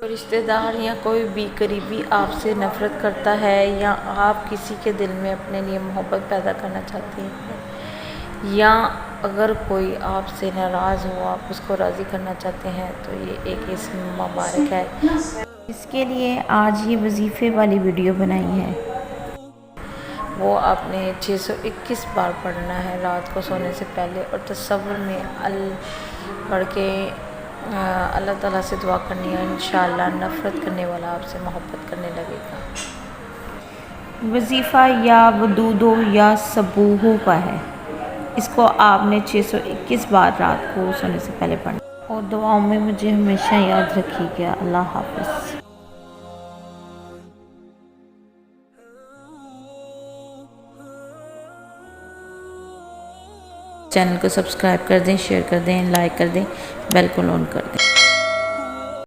रिश्तेदार या कोई भी करीबी आपसे नफ़रत करता है या आप किसी के दिल में अपने लिए मोहब्बत पैदा करना चाहते हैं या अगर कोई आपसे नाराज़ हो, आप उसको राज़ी करना चाहते हैं, तो ये एक इस्म मुबारक है। इसके लिए आज ये वजीफ़े वाली वीडियो बनाई है। वो आपने 621 बार पढ़ना है रात को सोने से पहले और तसव्वुर में पढ़ के अल्लाह ताला से दुआ करनी है। इंशाअल्लाह नफ़रत करने वाला आपसे मोहब्बत करने लगेगा। वजीफ़ा या वदूदो या सबूहों का है। इसको आपने 621 बार रात को सोने से पहले पढ़ना और दुआओं में मुझे हमेशा याद रखिएगा। अल्लाह हाफ़िज़। चैनल को सब्सक्राइब कर दें, शेयर कर दें, लाइक कर दें, बेल को ऑन कर दें।